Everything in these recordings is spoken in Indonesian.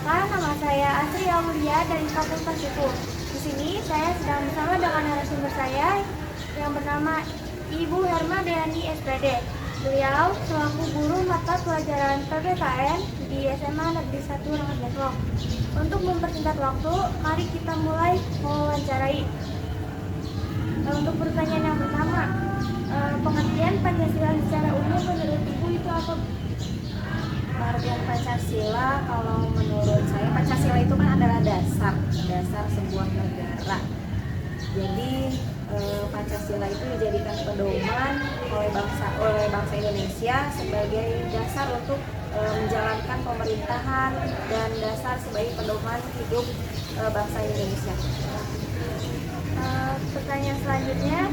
Perkenalkan, nama saya Asri Aulia dari Fakultas Hukum. Di sini saya sedang bersama dengan narasumber saya yang bernama Ibu Herma Deani SPD. Beliau selaku guru mata pelajaran PPKN di SMA Negeri 1 Rengas Dengklok. Untuk mempersingkat waktu, mari kita mulai mewawancarai. Untuk pertanyaan yang pertama, pengertian Pancasila secara umum menurut Ibu itu apa? Pengertian Pancasila, kalau menurut saya, Pancasila itu kan adalah dasar sebuah negara. Jadi Pancasila itu dijadikan pedoman oleh bangsa Indonesia sebagai dasar untuk menjalankan pemerintahan dan dasar sebagai pedoman hidup bangsa Indonesia. Pertanyaan selanjutnya,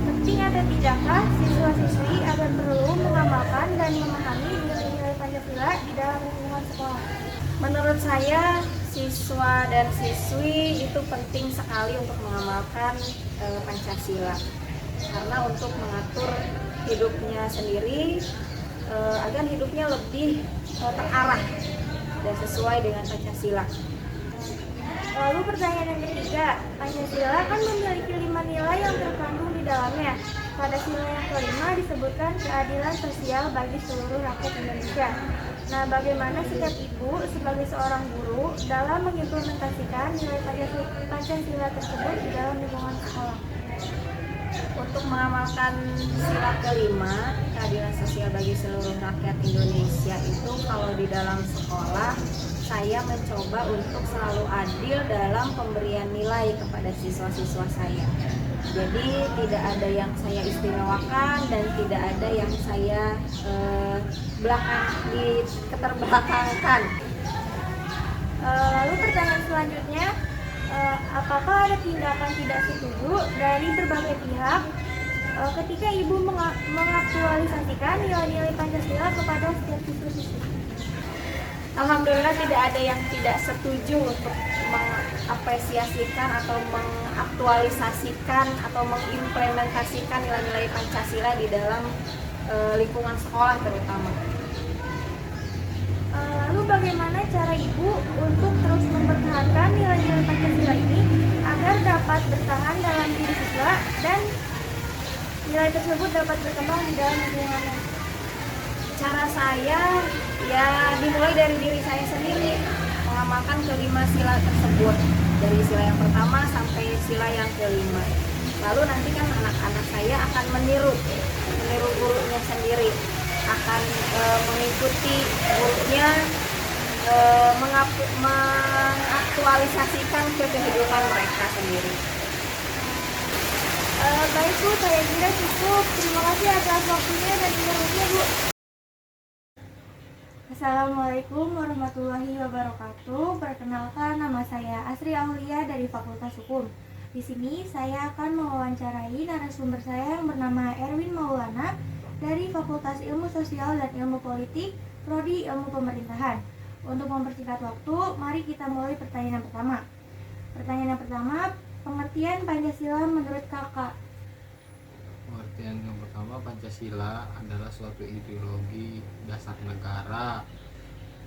penting atau tidakkah siswa-siswi agar perlu mengamalkan dan memahami nilai-nilai Pancasila di dalam lingkungan sekolah? Menurut saya, siswa dan siswi itu penting sekali untuk mengamalkan Pancasila, karena untuk mengatur hidupnya sendiri agar hidupnya lebih terarah dan sesuai dengan Pancasila. Lalu pertanyaan yang ketiga, Pancasila kan memiliki 5 nilai yang terkandung di dalamnya. Pada sila yang kelima disebutkan keadilan sosial bagi seluruh rakyat Indonesia. Nah, bagaimana sikap Ibu sebagai seorang guru dalam mengimplementasikan nilai Pancasila tersebut di dalam lingkungan sekolah? Untuk mengamalkan sila kelima, keadilan sosial bagi seluruh rakyat Indonesia, itu kalau di dalam sekolah saya mencoba untuk selalu adil dalam pemberian nilai kepada siswa-siswa saya. Jadi tidak ada yang saya istimewakan dan tidak ada yang saya keterbelakangkan. Lalu pertanyaan selanjutnya, apakah ada tindakan tidak setuju dari berbagai pihak ketika Ibu mengaktualisasikan nilai-nilai Pancasila kepada setiap siswa-siswi? Alhamdulillah tidak ada yang tidak setuju untuk mengapresiasikan atau mengaktualisasikan atau mengimplementasikan nilai-nilai Pancasila di dalam lingkungan sekolah terutama. Lalu bagaimana cara Ibu untuk terus mempertahankan nilai-nilai Pancasila ini agar dapat bertahan dalam diri siswa dan nilai tersebut dapat berkembang di dalam lingkungannya? Cara saya ya dimulai dari diri saya sendiri, mengamalkan kelima sila tersebut, dari sila yang pertama sampai sila yang kelima. Lalu nanti kan anak-anak saya akan meniru gurunya sendiri, akan mengikuti gurunya, mengaktualisasikan ke kehidupan mereka sendiri. Baik Bu, saya kira cukup. Terima kasih atas waktunya dan informasinya Bu. Assalamualaikum warahmatullahi wabarakatuh. Perkenalkan, nama saya Asri Aulia dari Fakultas Hukum. Di sini saya akan mewawancarai narasumber saya yang bernama Erwin Maulana dari Fakultas Ilmu Sosial dan Ilmu Politik, Prodi Ilmu Pemerintahan. Untuk mempersingkat waktu, mari kita mulai pertanyaan yang pertama. Pertanyaan yang pertama, pengertian Pancasila menurut Kakak? Pengertian yang pertama, Pancasila adalah suatu ideologi dasar negara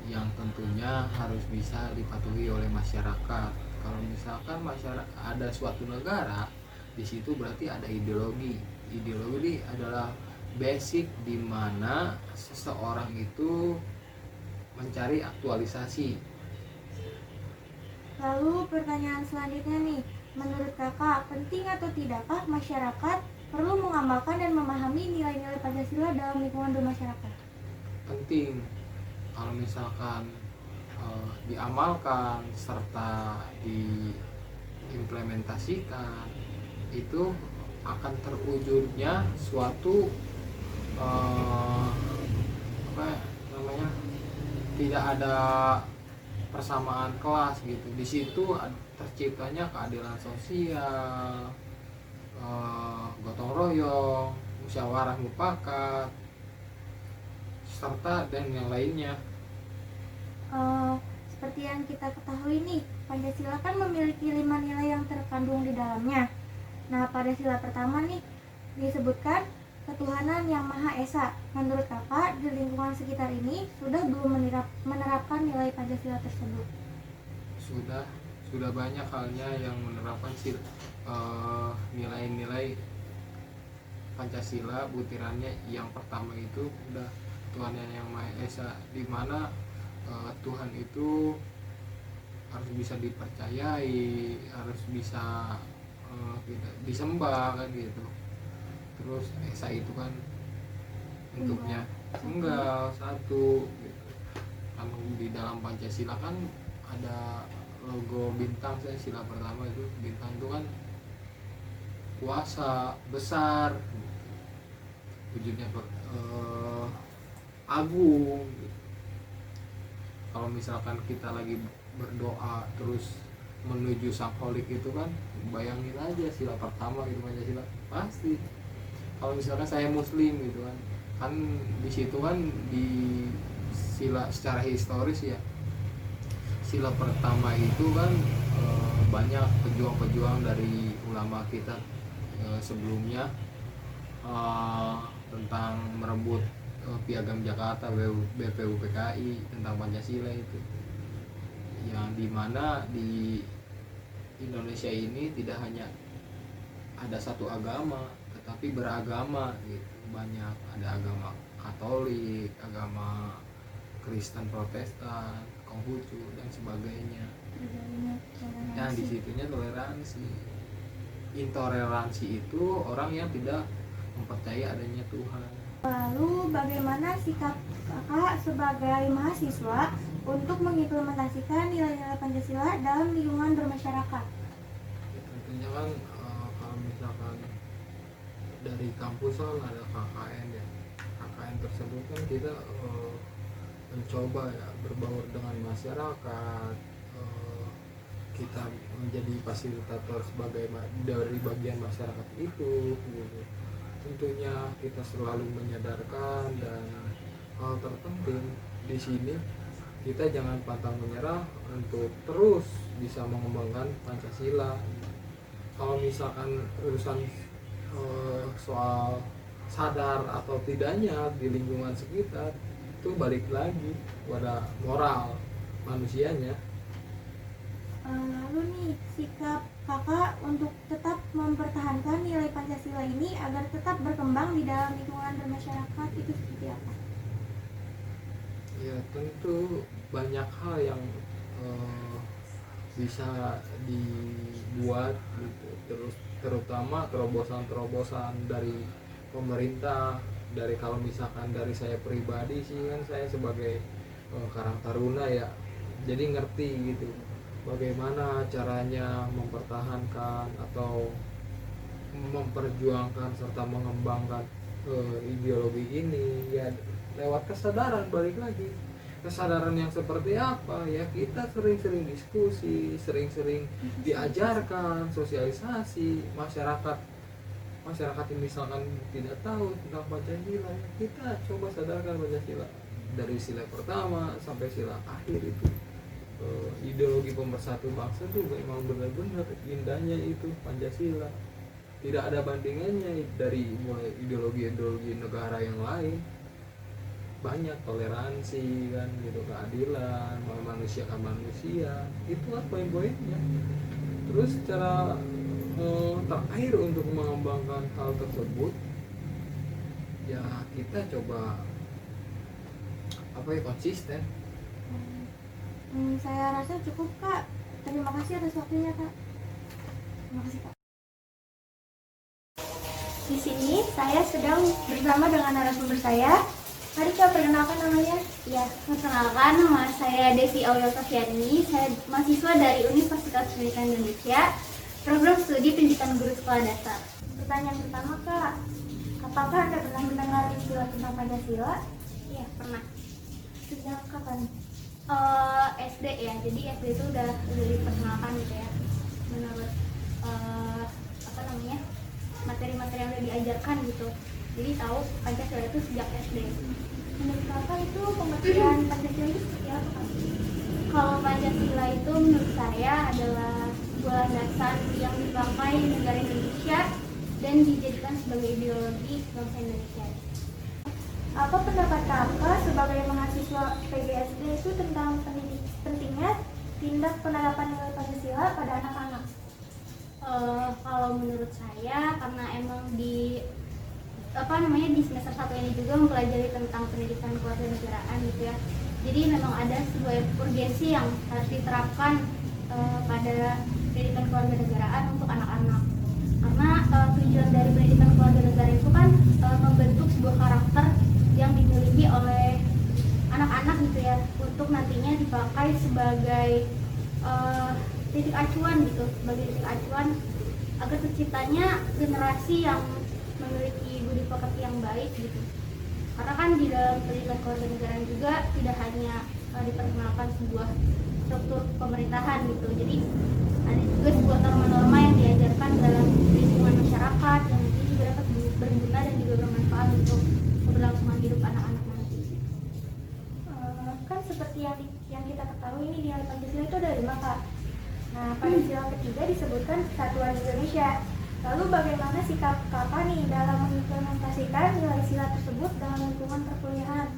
yang tentunya harus bisa dipatuhi oleh masyarakat. Kalau misalkan masyarakat ada suatu negara, di situ berarti ada ideologi. Ideologi adalah basic di mana seseorang itu mencari aktualisasi. Lalu pertanyaan selanjutnya nih, menurut Kakak penting atau tidakkah masyarakat perlu mengamalkan dan memahami nilai-nilai Pancasila dalam lingkungan bermasyarakat? Penting. Kalau misalkan diamalkan serta diimplementasikan, itu akan terwujudnya suatu tidak ada persamaan kelas gitu. Di situ terciptanya keadilan sosial, gotong royong, musyawarah mufakat, serta dan yang lainnya. Seperti yang kita ketahui nih, Pancasila kan memiliki 5 nilai yang terkandung di dalamnya. Nah, pada sila pertama nih disebutkan ketuhanan yang Maha Esa. Menurut Kakak, di lingkungan sekitar ini sudah belum menerapkan nilai Pancasila tersebut? sudah banyak halnya yang menerapkan nilai-nilai Pancasila. Butirannya yang pertama itu udah Tuhan yang Maha Esa, di mana Tuhan itu harus bisa dipercayai, harus bisa disembah kan gitu. Terus Esa itu kan bentuknya tunggal satu gitu. Kan di dalam Pancasila kan ada logo bintang. Saya sila pertama itu bintang itu kan kuasa besar gitu. Wujudnya agung gitu. Kalau misalkan kita lagi berdoa terus menuju sang holik itu kan, bayangin aja sila pertama gitu Pancasila pasti. Kalau misalkan saya muslim gitu kan di situ kan di sila secara historis ya, sila pertama itu kan banyak pejuang-pejuang dari ulama kita sebelumnya tentang merebut Piagam Jakarta, BPUPKI, tentang Pancasila itu, yang dimana di Indonesia ini tidak hanya ada satu agama tetapi beragama gitu. Banyak, ada agama Katolik, agama Kristen, Protestan, Konghucu dan sebagainya. Nah di situnya toleransi. Intoleransi itu orang yang tidak mempercayai adanya Tuhan. Lalu bagaimana sikap kakak sebagai mahasiswa untuk mengimplementasikan nilai-nilai Pancasila dalam lingkungan bermasyarakat? Ya, tentunya kan kalau misalkan dari kampus kan ada KKN ya. KKN tersebut kan kita mencoba ya berbaur dengan masyarakat. Kita menjadi fasilitator sebagai dari bagian masyarakat itu gitu. Tentunya kita selalu menyadarkan, dan hal terpenting di sini kita jangan pantang menyerah untuk terus bisa mengembangkan Pancasila. Kalau misalkan urusan soal sadar atau tidaknya di lingkungan sekitar, itu balik lagi pada moral manusianya. Lalu nih, sikap kakak untuk tetap mempertahankan nilai Pancasila ini agar tetap berkembang di dalam lingkungan bermasyarakat itu seperti apa? Ya tentu banyak hal yang bisa dibuat gitu. Terus terutama terobosan-terobosan dari pemerintah. Dari kalau misalkan dari saya pribadi sih kan, saya sebagai Karang Taruna ya, jadi ngerti gitu bagaimana caranya mempertahankan atau memperjuangkan serta mengembangkan ideologi ini ya, lewat kesadaran. Balik lagi, kesadaran yang seperti apa ya, kita sering-sering diskusi, sering-sering diajarkan, sosialisasi masyarakat yang misalkan tidak tahu tentang Pancasila, kita coba sadarkan Pancasila dari sila pertama sampai sila akhir itu. Ideologi pemersatu bangsa itu memang benar-benar indahnya itu Pancasila, tidak ada bandingannya dari mulai ideologi negara yang lain. Banyak toleransi kan gitu, keadilan, memanusiakan manusia, itulah poin-poinnya. Terus cara terakhir untuk mengembangkan hal tersebut ya, kita coba konsisten. Saya rasa cukup kak. Terima kasih atas waktunya kak. Terima kasih kak. Di sini saya sedang bersama dengan narasumber saya. Mari kak perkenalkan namanya. Ya, perkenalkan nama saya Devi Aulia Sofiani. Saya mahasiswa dari Universitas Pendidikan Indonesia, program studi pendidikan guru sekolah dasar. Pertanyaan pertama kak, apakah Anda pernah mendengar istilah tentang Pancasila? Iya, pernah. Sejak kapan? SD ya, jadi SD itu udah diperkenalkan gitu ya, menurut materi-materi yang udah diajarkan gitu. Jadi tahu Pancasila itu sejak SD. Menurut kakak itu pengertian Pancasila itu seperti apa kak? Kalau Pancasila itu menurut saya adalah sebuah landasan yang dipakai negara Indonesia dan dijadikan sebagai ideologi bangsa Indonesia. Apa pendapat kakak sebagai mahasiswa PGSD itu tentang pentingnya tindak penerapan nilai Pancasila pada anak-anak? Kalau menurut saya, karena emang di di semester 1 ini juga mempelajari tentang pendidikan kewarganegaraan gitu ya. Jadi memang ada sebuah urgensi yang harus diterapkan pada pendidikan kewarganegaraan untuk anak-anak. Karena tujuan dari pendidikan kewarganegaraan itu kan membentuk sebuah karakter yang dimiliki oleh anak-anak gitu ya, untuk nantinya dipakai sebagai titik acuan gitu, sebagai titik acuan agar terciptanya generasi yang memiliki budi pekerti yang baik gitu. Karena kan di dalam pendidikan kewarganegaraan juga tidak hanya diperkenalkan sebuah struktur pemerintahan gitu, jadi ada juga sebuah norma-norma yang diajarkan dalam lingkungan masyarakat yang nanti juga dapat berguna dan juga bermanfaat untuk keberlangsungan hidup anak-anak nanti. Kan seperti yang kita ketahui ini nilai Pancasila itu ada 5, Kak. Nah, pada sila ketiga disebutkan Kesatuan Indonesia. Lalu bagaimana sikap Kakak nih dalam mengimplementasikan nilai sila tersebut dalam lingkungan perkuliahan?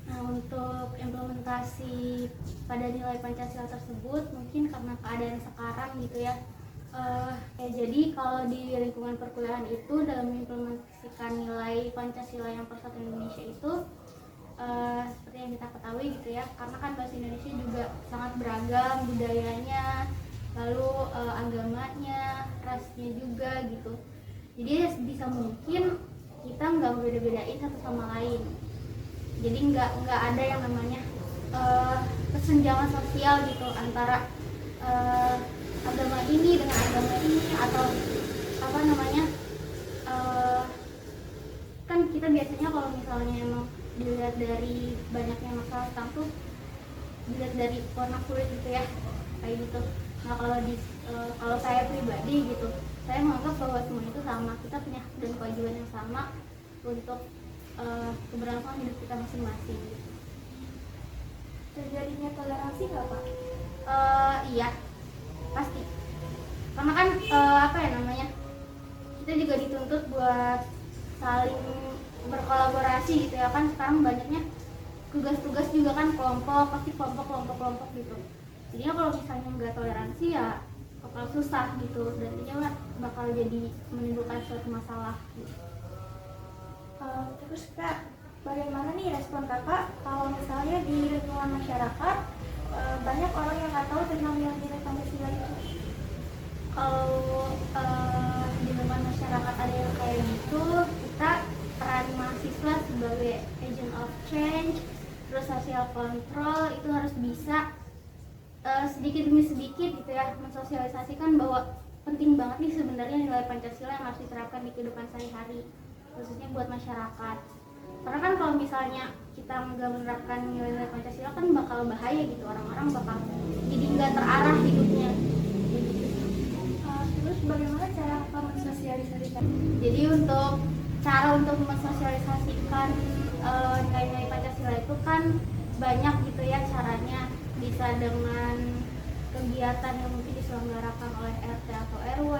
Nah, untuk implementasi pada nilai Pancasila tersebut mungkin karena keadaan sekarang gitu ya. Jadi kalau di lingkungan perkuliahan itu dalam mengimplementasikan nilai Pancasila yang Persatuan Indonesia itu seperti yang kita ketahui gitu ya, karena kan bahasa Indonesia juga sangat beragam budayanya, lalu agamanya, rasnya juga gitu. Jadi bisa mungkin kita nggak beda-bedain satu sama lain. Jadi nggak ada yang namanya kesenjangan sosial gitu antara agama ini dengan agama ini, atau kan kita biasanya kalau misalnya emang dilihat dari banyaknya masalah tertentu dilihat dari warna kulit gitu ya, kayak gitu. Nah kalau saya pribadi gitu, saya menganggap bahwa semua itu sama, kita punya hak dan kewajiban yang sama untuk keberlangsungan hidup kita masing-masing gitu. Terjadinya toleransi nggak, Pak? Iya, pasti. Karena kan kita juga dituntut buat saling berkolaborasi gitu ya, kan sekarang banyaknya tugas-tugas juga kan pasti kelompok gitu. Jadinya kalau misalnya nggak toleransi ya bakal susah gitu, dan jadinya bakal jadi menimbulkan suatu masalah gitu. Terus Kak, bagaimana nih respon Kakak kalau misalnya di lingkungan masyarakat banyak orang yang nggak tahu tentang nilai Pancasila itu? Kalau di lingkungan masyarakat ada yang kayak gitu, kita peran mahasiswa sebagai agent of change, terus social control itu harus bisa sedikit demi sedikit gitu ya mensosialisasikan bahwa penting banget nih sebenarnya nilai Pancasila yang harus diterapkan di kehidupan sehari-hari, khususnya buat masyarakat. Karena kan kalau misalnya kita nggak menerapkan nilai-nilai Pancasila kan bakal bahaya gitu, orang-orang bakal jadi nggak terarah hidupnya. Terus bagaimana cara Kakak mensosialisasikan? Jadi cara untuk mensosialisasikan nilai-nilai Pancasila itu kan banyak gitu ya caranya. Bisa dengan kegiatan yang mungkin diselenggarakan oleh RT atau RW,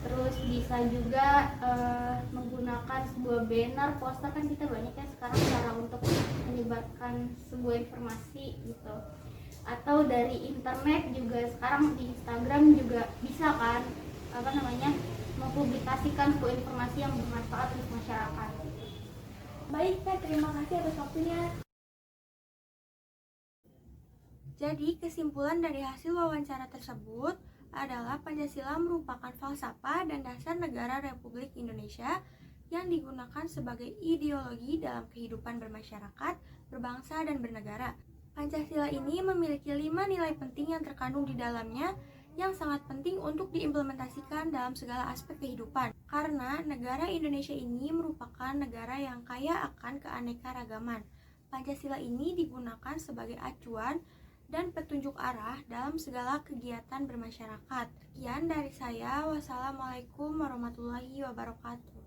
terus bisa juga menggunakan sebuah banner, poster, kan kita banyak ya sekarang cara untuk menyebarkan sebuah informasi gitu. Atau dari internet juga, sekarang di Instagram juga bisa kan mempublikasikan sebuah informasi yang bermanfaat untuk masyarakat. Baik Kak, terima kasih atas waktunya. Jadi kesimpulan dari hasil wawancara tersebut adalah Pancasila merupakan falsafah dan dasar negara Republik Indonesia yang digunakan sebagai ideologi dalam kehidupan bermasyarakat, berbangsa, dan bernegara. Pancasila ini memiliki 5 nilai penting yang terkandung di dalamnya yang sangat penting untuk diimplementasikan dalam segala aspek kehidupan. Karena negara Indonesia ini merupakan negara yang kaya akan keanekaragaman. Pancasila ini digunakan sebagai acuan dan petunjuk arah dalam segala kegiatan bermasyarakat. Sekian dari saya. Wassalamualaikum warahmatullahi wabarakatuh.